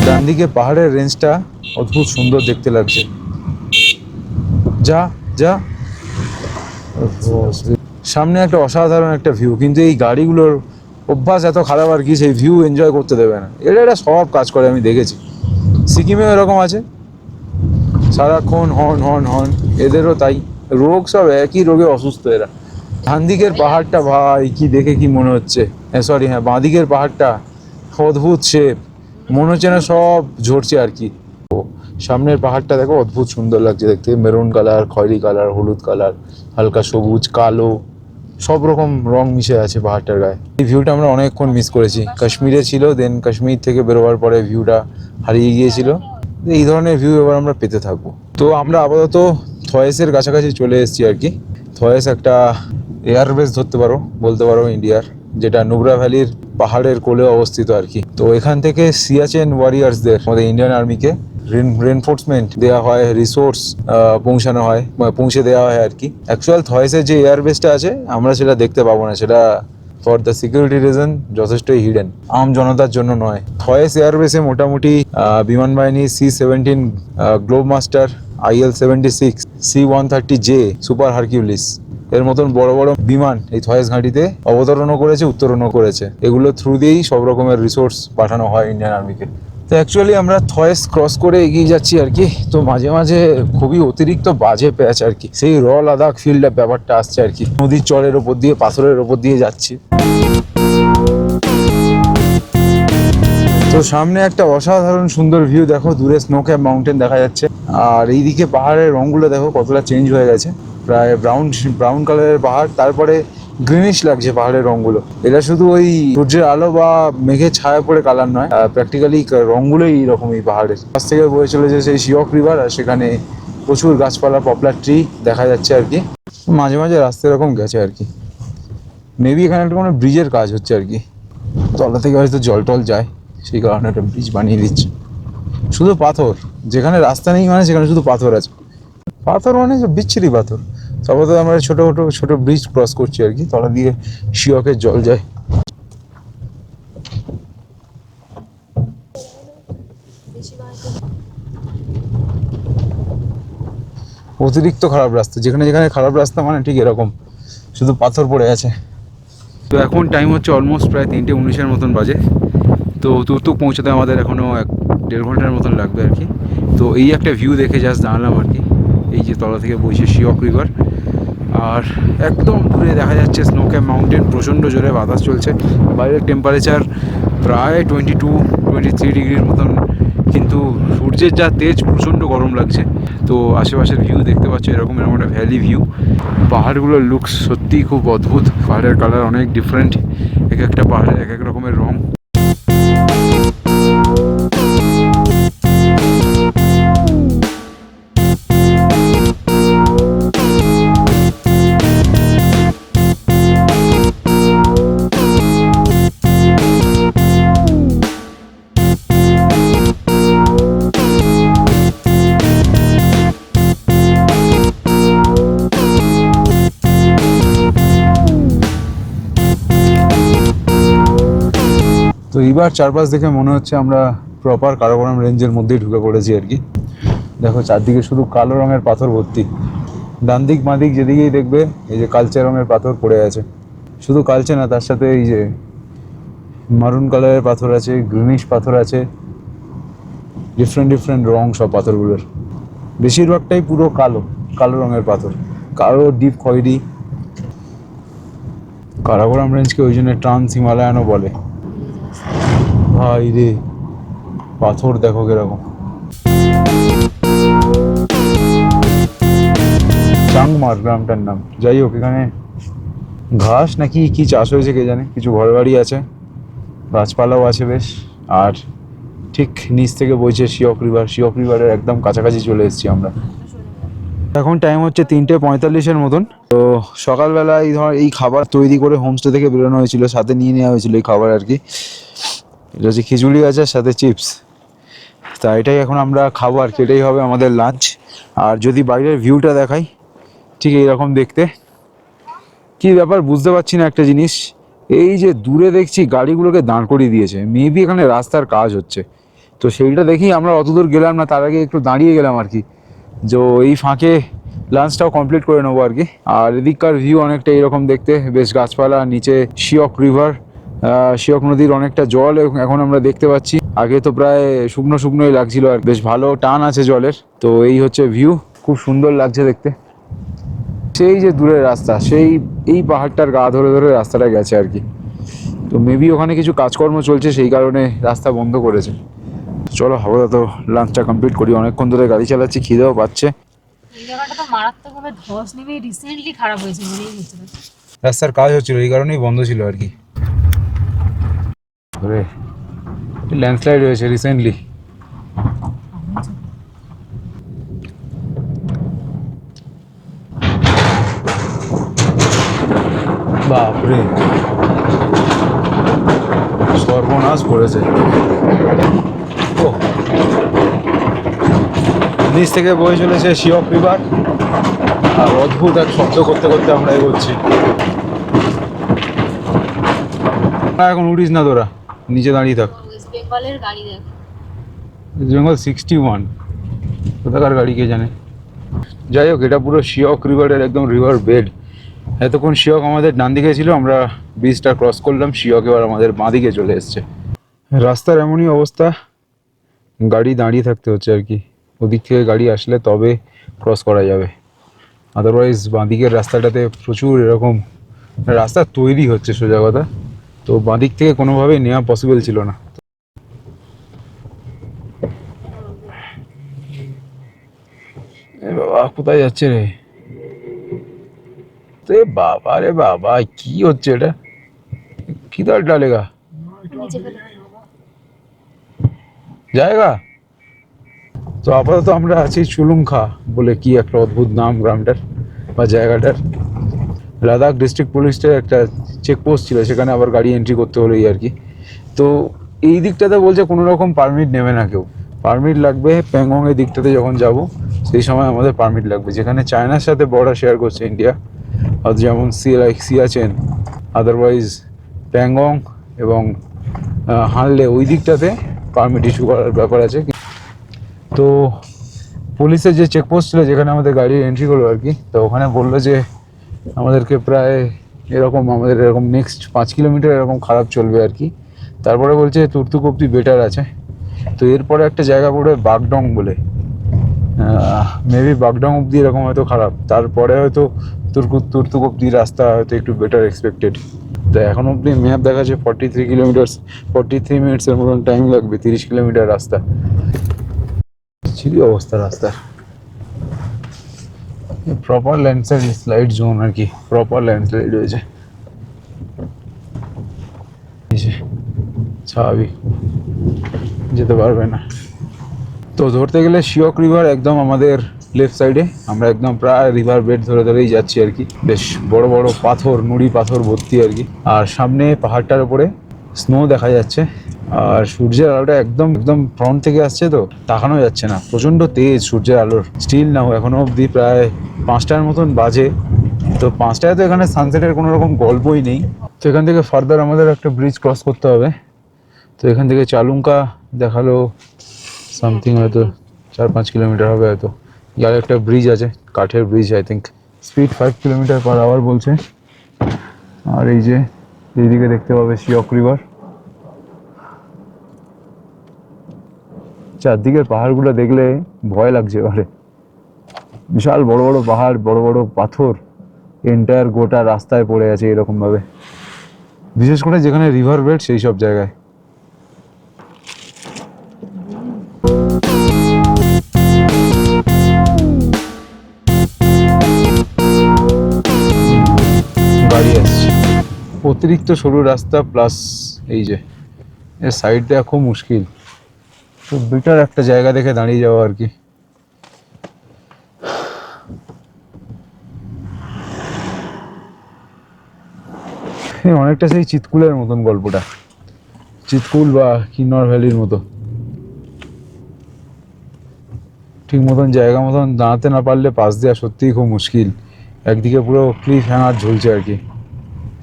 S1: ডান দিকে পাহাড়ের রেঞ্জটা অদ্ভুত সুন্দর দেখতে লাগছে। যা যা সামনে একটা অসাধারণ একটা ভিউ, কিন্তু এই গাড়িগুলোর অভ্যাস এত খারাপ আর কি, সেই ভিউ এনজয় করতে দেবে না। এটা সব কাজ করে আমি দেখেছি, সিকিমেও এরকম আছে, সারাক্ষণ হর্ন হর্ন হর্ন। এদেরও তাই, রোগ সব একই রোগে অসুস্থ এরা। ডান দিকের পাহাড়টা ভাই কি দেখে কি মনে হচ্ছে, সরি হ্যাঁ বাঁ দিকের পাহাড়টা অদ্ভুত শেপ, মনে হচ্ছে না সব ঝরছে আর কি। সামনের পাহাড়টা দেখো অদ্ভুত সুন্দর লাগছে দেখতে, মেরুন কালার, খয়েরি কালার, হলুদ কালার, হালকা সবুজ, কালো, সব রকম রং মিশে আছে পাহাড়টার গায়ে। এই ভিউটা আমরা অনেকক্ষণ মিস করেছি। কাশ্মীরে ছিল, দেন কাশ্মীর থেকে বেরোবার পরে ভিউটা হারিয়ে গিয়েছিল। এই ধরনের ভিউ এবার আমরা পেতে থাকবো। তো আমরা আপাতত থয়েসের কাছাকাছি চলে এসেছি আর কি। থয়েস একটা এয়ারবেস ধরতে পারো, বলতে পারো ইন্ডিয়ার, যেটা নুব্রা ভ্যালির পাহাড়ের কোলে অবস্থিত আর কি। তো এখান থেকে সিয়াচেন ওয়ারিয়ার্সদের, আমাদের ইন্ডিয়ান আর্মিকে রেনফোর্সমেন্ট দেওয়া হয়, রিসোর্স পৌঁছানো হয়, পৌঁছে দেওয়া হয় আর কি। অ্যাকচুয়াল থয়েসের যে এয়ারবেসটা আছে আমরা সেটা দেখতে পাবো না, সেটা ফর দ্য সিকিউরিটি রিজন যথেষ্টই হিডেন, আম জনতার জন্য নয়। থয়েস এয়ারবেসে মোটামুটি বিমান বাহিনী C-17 globe master, IL-76, C-130J super Hercules এর মতন বড় বড় বিমান এই থয়েস ঘাঁটিতে অবতরণও করেছে, উত্তরণও করেছে। এগুলো থ্রু দিয়েই সব রকমের রিসোর্স পাঠানো হয় ইন্ডিয়ান আর্মিকে। তো অ্যাকচুয়ালি আমরা থয়েস ক্রস করে এগিয়ে যাচ্ছি আর কি। তো মাঝে মাঝে খুবই অতিরিক্ত বাজে প্যাচ আর কি, সেই র লাদাখ ফিল্ড ব্যাপারটা আসছে আর কি। নদীর চরের ওপর দিয়ে, পাথরের ওপর দিয়ে যাচ্ছি। তো সামনে একটা অসাধারণ সুন্দর ভিউ দেখো, দূরে স্নো ক্যাপ মাউন্টেন দেখা যাচ্ছে। আর এইদিকে পাহাড়ের রঙগুলো দেখো কতটা চেঞ্জ হয়ে গেছে, প্রায় ব্রাউন কালারের পাহাড়, তারপরে গ্রিনিশ লাগছে পাহাড়ের রঙগুলো। এটা শুধু ওই সূর্যের আলো বা মেঘের ছায়া পড়ে কালার নয়, প্র্যাকটিক্যালি রঙগুলোই এইরকম এই পাহাড়ের। পাশ থেকে বয়ে চলেছে সেই শিয়ক রিভার, আর সেখানে প্রচুর গাছপালা, পপলার ট্রি দেখা যাচ্ছে আর কি। মাঝে মাঝে রাস্তা এরকম গেছে আর কি। মেবি এখানে একটা কোনো ব্রিজের কাজ হচ্ছে আর কি, তলা থেকে হয়তো জল টল যায়, সেই কারণে একটা ব্রিজ বানিয়ে দিচ্ছে। শুধু পাথর, যেখানে রাস্তা নেই মানে সেখানে শুধু পাথর আছে। পাথর মানে বিচ্ছিরি পাথর। তারপর তো আমরা ছোট ব্রিজ ক্রস করছি আর কি, তলা দিয়ে শিয়কের জল যায়। অতিরিক্ত খারাপ রাস্তা, যেখানে যেখানে খারাপ রাস্তা মানে ঠিক এরকম শুধু পাথর পড়ে আছে। তো এখন টাইম হচ্ছে অলমোস্ট প্রায় 3:19 মতন বাজে। তো তুর্তুক পৌঁছাতে আমাদের এখনও 1.5 ঘন্টার মতন লাগবে আর কি। তো এই একটা ভিউ দেখে জাস্ট দাঁড়ালাম আর কি। এই যে তলা থেকে বইছে শিয়ক রিভার, আর একদম দূরে দেখা যাচ্ছে স্নো ক্যাপ মাউন্টেন। প্রচণ্ড জোরে বাতাস চলছে, বাইরের টেম্পারেচার প্রায় 22-23 ডিগ্রির মতন, কিন্তু সূর্যের যা তেজ, প্রচণ্ড গরম লাগছে। তো আশেপাশের ভিউ দেখতে পাচ্ছ, এরকম একটা ভ্যালি ভিউ। পাহাড়গুলোর লুকস সত্যিই খুব অদ্ভুত, পাহাড়ের কালার অনেক ডিফারেন্ট, এক একটা পাহাড়ের এক এক রকমের রং। তো এইবার চারপাশ দেখে মনে হচ্ছে আমরা প্রপার কারাকোরাম রেঞ্জের মধ্যেই ঢুকে পড়েছি আর কি। দেখো চারদিকে শুধু কালো রঙের পাথর ভর্তি, ডান দিক বাঁ দিক যেদিকেই দেখবে এই যে কালচে রঙের পাথর পড়ে আছে। শুধু কালচে না, তার সাথে এই যে মারুন কালারের পাথর আছে, গ্রিনিশ পাথর আছে, ডিফারেন্ট রং সব পাথরগুলোর। বেশিরভাগটাই পুরো কালো রঙের পাথর, কালো ডিপ খয়েরি। কারাকোরাম রেঞ্জকে ওই জন্য ট্রান্স হিমালয়ানও বলে। ভাই রে, পাথর দেখো কিরকম। চাংমার গ্রামটার নাম। যাই হোক, এখানে ঘাস নাকি কি চাষ হয়েছে কে জানে, কিছু ঘর বাড়ি আছে, গাছপালাও আছে বেশ। আর ঠিক নিচ থেকে বইছে শিয়ক রিভার। শিয়ক রিভারের একদম কাছাকাছি চলে এসেছি আমরা। এখন টাইম হচ্ছে 3:45 মতন। তো সকালবেলা এই খাবার তৈরি করে হোমস্টে থেকে বেরোনো হয়েছিল, সাথে নিয়ে নেওয়া হয়েছিল এই খাবার আর কি। এটা হচ্ছে খিচুড়ি আছে, সাথে চিপস। তা এটাই এখন আমরা খাবো আর কি, এটাই হবে আমাদের লাঞ্চ। আর যদি বাইরের ভিউটা দেখাই, ঠিক এইরকম দেখতে। কী ব্যাপার বুঝতে পারছি না একটা জিনিস, এই যে দূরে দেখছি গাড়িগুলোকে দাঁড় করিয়ে দিয়েছে, মেবি এখানে রাস্তার কাজ হচ্ছে। তো সেইটা দেখি আমরা অত দূর গেলাম না, তার আগে একটু দাঁড়িয়ে গেলাম আর কি, যে এই ফাঁকে লাঞ্চটাও কমপ্লিট করে নেবো আর কি। আর এদিককার ভিউ অনেকটা এইরকম দেখতে, বেশ গাছপালা, নিচে শিয়ক রিভার, শিয়ক নদীর অনেকটা জল এখন আমরা দেখতে পাচ্ছি। আগে তো প্রায় শুকনোই লাগছিল, আর বেশ ভালো টান আছে জলের। তো এই হচ্ছে ভিউ, খুব সুন্দর লাগছে দেখতে। সেই যে দূরের রাস্তা, এই পাহাড়টার গা ধরে ধরে রাস্তাটা গেছে আর কি। তো মেবি ওখানে কিছু কাজকর্ম চলছে, সেই কারণে রাস্তা বন্ধ করেছে। চলো আপাতত লাঞ্চটা কমপ্লিট করি, অনেকক্ষণ ধরে গাড়ি চালাচ্ছি, খিদেও পাচ্ছে।
S2: এই জায়গাটা তো মারাত্মকভাবে ধস নেমে রিসেন্টলি খারাপ হয়েছে মনেই হচ্ছে।
S1: রাস্তার কাজ হচ্ছিল, এই কারণেই বন্ধ ছিল আর কি। ল্যান্ডস্লাইড হয়েছে রিসেন্টলি। বাপরে, সর্বনাশ করেছে। নিচ থেকে বয়ে চলেছে শিয়ক রিভার, আর অদ্ভুত এক শব্দ করতে করতে আমরা এগোচ্ছি। এখন উঠিস না তোরা, নিচে দাঁড়িয়ে থাক।
S2: ওয়েস্ট বেঙ্গলের গাড়ি দেখো,
S1: ওয়েস্ট বেঙ্গল 61, কোথাকার গাড়ি কে জানে। যাই হোক, এটা পুরো শিয়ক রিভারের একদম রিভার বেড। এতক্ষণ শিয়ক আমাদের ডান দিকে ছিল, আমরা ব্রিজটা ক্রস করলাম, শিয়ক এবার আমাদের বাঁ দিকে চলে এসছে। রাস্তার এমনই অবস্থা, গাড়ি দাঁড়িয়ে থাকতে হচ্ছে আর কি, ওদিক থেকে গাড়ি আসলে তবে ক্রস করা যাবে, আদারওয়াইজ বাঁদিকের রাস্তাটাতে প্রচুর এরকম রাস্তা তৈরি হচ্ছে সোজা কথা, তো বাঁদিক থেকে কোনোভাবেই নেওয়া পসিবল ছিল না। এ বাবা কোথায় যাচ্ছে রে, এ বাবা রে বাবা কি হচ্ছে এটা, কিধার ডালেগা জায়গা। তো আপাতত আমরা আছি চুলুংখা বলে কি একটা অদ্ভুত নাম গ্রামটার বা জায়গাটার। লাদাখ ডিস্ট্রিক্ট পুলিশের একটা চেকপোস্ট ছিল, সেখানে আবার গাড়ি এন্ট্রি করতে হলো এই আর কি। তো এই দিকটাতে বলছে কোনো রকম পারমিট নেবে না কেউ, পারমিট লাগবে প্যাংগং এর দিকটাতে যখন যাব সেই সময় আমাদের পারমিট লাগবে, যেখানে চায়নার সাথে বর্ডার শেয়ার করছে ইন্ডিয়া, আর যেমন সিয়াচেন, আদারওয়াইজ প্যাংগং এবং হানলে ওই দিকটাতে পারমিট ইস্যু করার ব্যাপার আছে। তো পুলিশের যে চেকপোস্ট ছিল যেখানে আমাদের গাড়ির এন্ট্রি করলো আর কি, তো ওখানে বললো যে আমাদেরকে প্রায় আমাদের এরকম নেক্সট 5 কিলোমিটার এরকম খারাপ চলবে আর কি, তারপরে বলছে তুর্তুক অব্দি বেটার আছে। তো এরপরে একটা জায়গা পড়বে বাগডং বলে, মেবি বাগডং অব্দি এরকম হয়তো খারাপ, তারপরে হয়তো তুর্তুক অব্দি রাস্তা হয়তো একটু বেটার এক্সপেক্টেড। তো এখন অব্দি ম্যাপ দেখাচ্ছে 43 মিনিটসের মতন টাইম লাগবে, 30 কিলোমিটার রাস্তা। ছিলি অবস্থা রাস্তার, প্রপার ল্যান্ডস্লাইড জোন আর কি, প্রপার ল্যান্ডস্লাইড হয়েছে, স্বাভাবিক যেতে পারবে না। তো ধরতে গেলে শিয়ক রিভার একদম আমাদের লেফট সাইডে, আমরা একদম প্রায় রিভার বেড ধরে ধরেই যাচ্ছি আর কি, বেশ বড় বড় পাথর, নুড়ি পাথর ভর্তি আর কি, আর সামনে পাহাড়টার উপরে স্নো দেখা যাচ্ছে, আর সূর্যের আলোটা একদম একদম ফ্রন্ট থেকে আসছে, তো তাকানো যাচ্ছে না, প্রচন্ড তেজ সূর্যের আলোর। স্টিল নাও এখনো অবধি প্রায় 5টার মতন বাজে, তো 5টায় তো এখানে সানসেটের কোনো রকম গল্পই নেই। তো এখান থেকে ফার্দার আমাদের একটা ব্রিজ ক্রস করতে হবে, তো এখান থেকে চালুঙ্কা দেখালো সামথিং হয়তো 4-5 কিলোমিটার হবে হয়তো, ইয়ার একটা ব্রিজ আছে, কাঠের ব্রিজ, আই থিঙ্ক স্পিড 5 কিলোমিটার/আওয়ার বলছে। আর এই যে এইদিকে দেখতে পাবে শিয়ক রিভার, চারদিকের পাহাড়গুলো দেখলে ভয় লাগছে এবারে, বিশাল বড় বড় পাহাড়, বড় বড় পাথর এন্টায়ার গোটা রাস্তায় পড়ে আছে এরকম ভাবে, বিশেষ করে যেখানে রিভার বেড সেই সব জায়গায়। গাড়ি আসছে, অতিরিক্ত সরু রাস্তা প্লাস এই যে এর সাইড দেওয়া খুব মুশকিল, তো বেটার একটা জায়গা দেখে দাঁড়িয়ে যাওয়া আর কি। অনেকটা সেই চিতকুলের মতন গল্পটা, চিতকুল বা কিন্নর ভ্যালির মতো, ঠিক মতন জায়গা মতন দাঁড়াতে না পারলে পাশ দেওয়া সত্যিই খুব মুশকিল, একদিকে পুরো ক্লিফ হ্যাঙ্গার ঝুলছে আর কি,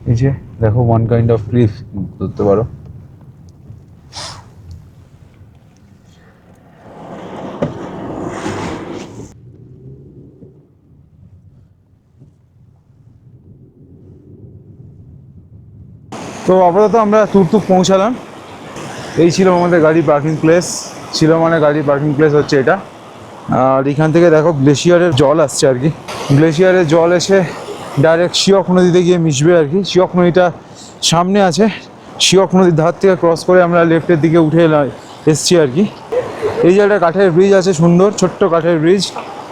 S1: এই যে দেখো ওয়ান কাইন্ড অফ ক্লিফ ধরতে পারো। তো আপাতত আমরা তুর্তুক পৌঁছালাম, এই ছিল আমাদের গাড়ি পার্কিং প্লেস, ছিল মানে গাড়ি পার্কিং প্লেস হচ্ছে এটা। আর এখান থেকে দেখো গ্লেশিয়ারের জল আসছে আর কি, গ্লেশিয়ারের জল এসে ডাইরেক্ট শিয়ক নদীতে গিয়ে মিশবে আর কি, শিয়ক নদীটা সামনে আছে, শিয়ক নদীর ধার থেকে ক্রস করে আমরা লেফটের দিকে উঠে এসছি আর কি। এই যে একটা কাঠের ব্রিজ আছে, সুন্দর ছোট্ট কাঠের ব্রিজ,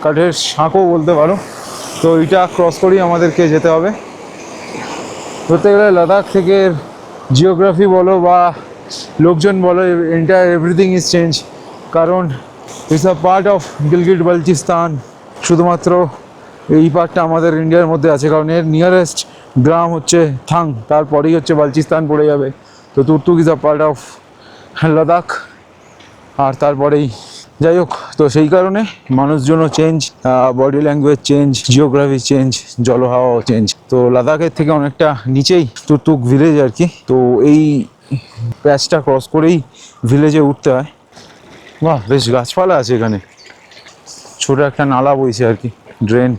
S1: কাঠের সাঁকও বলতে পারো, তো এইটা ক্রস করেই আমাদেরকে যেতে হবে। ধরতে গেলে লাদাখ থেকে জিওগ্রাফি বলো বা লোকজন বলো, এন্টায়ার এভরিথিং ইজ চেঞ্জ, কারণ it's a part of Gilgit Baltistan, শুধুমাত্র এই পার্টটা আমাদের ইন্ডিয়ার মধ্যে আছে, কারণ এর নিয়ারেস্ট গ্রাম হচ্ছে থাং, তারপরেই হচ্ছে বালচিস্তান পড়ে যাবে। তো Turtuk is a part of Ladakh, আর তারপরেই যাই হোক, তো সেই কারণে মানুষজনও change, body language change, geography change, জলহাওয়াও চেঞ্জ। তো লাদাখের থেকে অনেকটা নিচেই তুর্তুক ভিলেজ আর কি, তো এই প্যাচটা ক্রস করেই ভিলেজে উঠতে হয়। বাহ, বেশ গাছপালা আছে এখানে, ছোট একটা নালা বইছে আর কি, ড্রেন,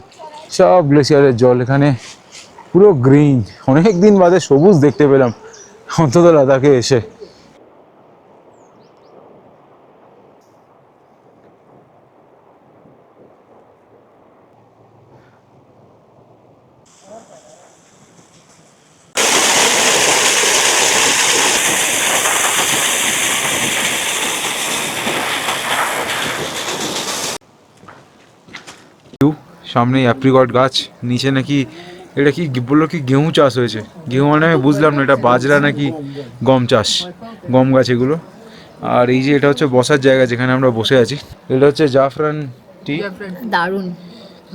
S1: সব গ্লেশিয়ারের জল এখানে পুরো গ্রিন, অনেক দিন বাদে সবুজ দেখতে পেলাম অন্তত লাদাখে এসে। সামনে অ্যাপ্রিকট গাছ, নিচে নাকি এটা কি বললো কি গেহু চাষ হয়েছে। গেহু মানে আমি বুঝলাম না, এটা বাজরা নাকি গম চাষ, গম গাছ এগুলো। আর এই যে এটা হচ্ছে বসার জায়গা যেখানে আমরা বসে আছি, এটা হচ্ছে জাফরান টি।
S2: দারুণ,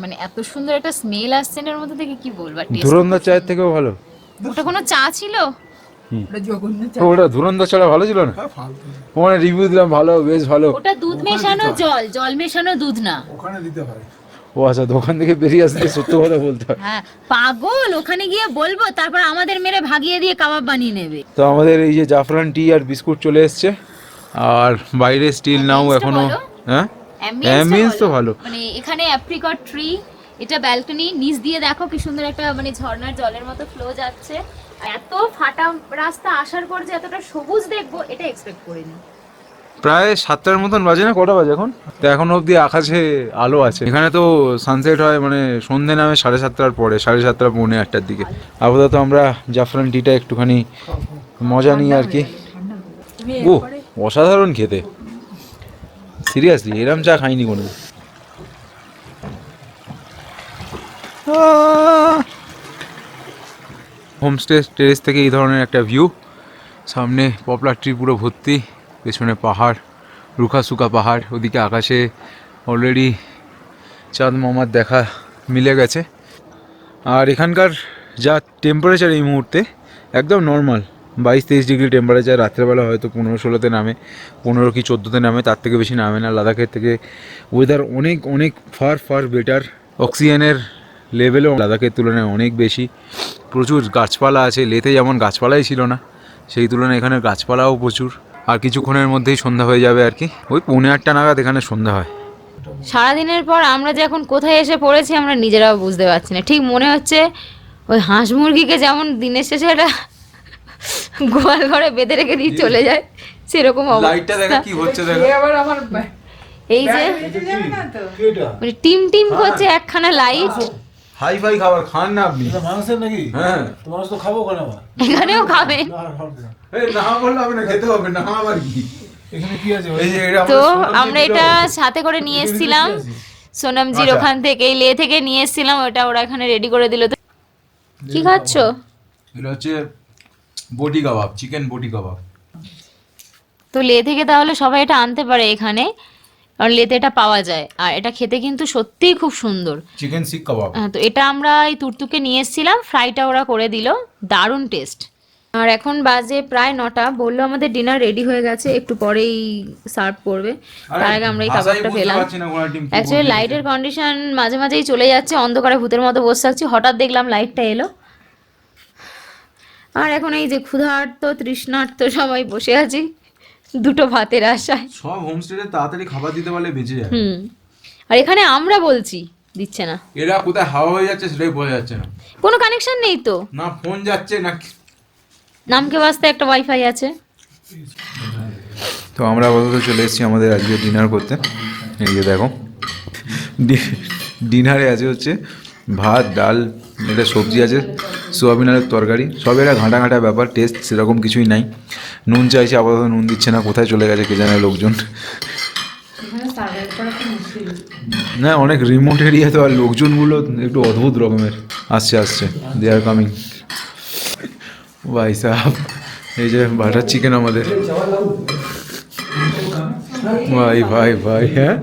S2: মানে এত সুন্দর একটা স্মেল আসছে এর মধ্যে থেকে, কি বলবো।
S1: ধুরন্ধর চায়ের থেকেও ভালো।
S2: ওটা কোনো চা ছিল?
S1: ওটা ধুরন্ধর ছাড়া ভালো ছিল না? ওখানে রিভিউ দিলাম ভালো, বেশ ভালো।
S2: ওটা দুধ মেশানো জল, জল মেশানো দুধ না।
S3: ওখানে দিতে হয়।
S1: ও আচ্ছা, দোকান থেকে বেরিয়ে আসতে সত্য কথা বলতে হয়।
S2: হ্যাঁ পাগল, ওখানে গিয়ে বলবো, তারপর আমাদের মেরে ভাগিয়ে দিয়ে কাবাব বানিয়ে নেবে।
S1: তো আমাদের এই যে জাফরান টি আর বিস্কুট চলে এসছে, আর বাইরে স্টিল নাও এখনো। হ্যাঁ অ্যাম্বিয়েন্স তো ভালো।
S2: মানে এখানে অ্যাপ্রিকট ট্রি, এটা ব্যালকনি, নিচ দিয়ে দেখো কি সুন্দর একটা মানে ঝর্ণার জলের মতো ফ্লো যাচ্ছে। এত ফাটা রাস্তা আসার পর যে এতটা সবুজ দেখবো এটা এক্সপেক্ট করিনি।
S1: প্রায় 7টার মতন বাজে না, কটা বাজে এখন? তো এখন অবধি আকাশে আলো আছে। এখানে তো সানসেট হয় মানে সন্ধে নামে 7:30টার পরে, 7:30 পৌনে 8টার দিকে। আপাতত আমরা জাফরান টিটা একটুখানি মজা নিই আর কি। ও অসাধারণ খেতে, সিরিয়াসলি এরম চা খাইনি কোনো। হোমস্টে টেরেস থেকে এই ধরনের একটা ভিউ, সামনে পপলার ট্রি পুরো ভর্তি, পেছনে পাহাড়, রুখা সুখা পাহাড়, ওদিকে আকাশে অলরেডি চাঁদ মামার দেখা মিলে গেছে। আর এখানকার যা টেম্পারেচার এই মুহূর্তে একদম নর্মাল, 22-23 ডিগ্রি টেম্পারেচার। রাত্রেবেলা হয়তো 15-16তে নামে, 15 কি 14তে নামে, তার থেকে বেশি নামে না। লাদাখের থেকে ওয়েদার অনেক অনেক ফার বেটার। অক্সিজেনের লেভেলও লাদাখের তুলনায় অনেক বেশি, প্রচুর গাছপালা আছে। লেতে যেমন গাছপালাই ছিল না, সেই তুলনায় এখানে গাছপালাও প্রচুর। আর কিছুক্ষণের মধ্যেই সন্ধ্যা হয়ে যাবে আর কি, ওই 7:45 নাগাদ এখানে সন্ধ্যা হয়।
S2: সারাদিনের পর আমরা যে এখন কোথায় এসে পড়েছি আমরা নিজেরাও বুঝতে পারছি না। ঠিক মনে হচ্ছে ওই হাঁস মুরগিকে যেমন দিনের শেষে একটা গোয়াল ঘরে বেঁধে রেখে দিয়ে চলে যায়, সেরকম
S1: লাইটটা দেখা কি হচ্ছে দেখো।
S2: এই যে মানে টিম টিম করছে একখানা লাইট।
S1: হাই ফাই খাবার খান না আপনি?
S3: মাংসের নাকি?
S1: হ্যাঁ
S3: তো মাংস তো খাবো কেন আবার?
S2: এখানেও খাবেন?
S1: এই না বললে হবে না, খেতে হবে না আবার কি।
S3: এখানে কি আছে?
S1: এই যে এটা
S2: তো আমরা এটা সাথে করে নিয়ে এসেছিলাম সোনামজির
S1: আচ্ছা।
S2: ওখান থেকে, লে থেকে নিয়ে এসেছিলাম, ওটা ওরা এখানে রেডি করে দিল। তো কি খাচ্ছো?
S1: এটা হচ্ছে বটি কাবাব, চিকেন বটি কাবাব।
S2: তো লে থেকে তাহলে সবাই এটা আনতে পারে এখানে, কারণ লেতে এটা পাওয়া যায়। আর এটা খেতে কিন্তু সত্যিই খুব সুন্দর,
S1: চিকেন শিক কাবাব।
S2: তো এটা আমরা এই তুর্তুকে নিয়ে এসেছিলাম, ফ্রাইটা ওরা করে দিল, দারুণ টেস্ট। আর এখন বাজে প্রায় 9টা, বললো আমাদের ডিনার রেডি হয়ে গেছে, একটু পরেই সার্ভ করবে। তার আগে আমরা এই কাবাবটা পেলাম। অ্যাকচুয়ালি লাইটের কন্ডিশন মাঝে মাঝেই চলে যাচ্ছে, অন্ধকারে ভূতের মতো বসে থাকছি, হঠাৎ দেখলাম লাইটটা এলো। আর এখন এই যে ক্ষুধার্ত তৃষ্ণার্ত সবাই বসে আছি দুটো ভাতের আশায়।
S1: সব হোমস্টেতে তাড়াতাড়ি খাবার দিতে পারলে বেঁচে যায়।
S2: আর এখানে আমরা বলছি দিচ্ছে না,
S1: এরা কোথায় হাওয়া হয়ে যাচ্ছে সেটাই বোঝা যাচ্ছে না।
S2: কোনো কানেকশন নেই তো,
S1: না ফোন যাচ্ছে না।
S2: নামকে বাস্তে একটা ওয়াইফাই আছে।
S1: তো আমরা আপাতত চলে এসেছি আমাদের আজকে ডিনার করতে। এই যে দেখো ডিনারে আছে হচ্ছে ভাত, ডাল, এটা সবজি আছে, সোয়াবিন আলুর তরকারি, সব এটা ঘাঁটা ঘাঁটা ব্যাপার, টেস্ট সেরকম কিছুই নাই। নুন চাইছে, আপাতত নুন দিচ্ছে না, কোথায় চলে গেছে কে জানে লোকজন। না অনেক রিমোট এরিয়া তো, আর লোকজনগুলো একটু অদ্ভুত রকমের আসছে দে আর কামিং। ভাই সাহেব এই যে বাটার চিকেন আমাদের, ভাই হ্যাঁ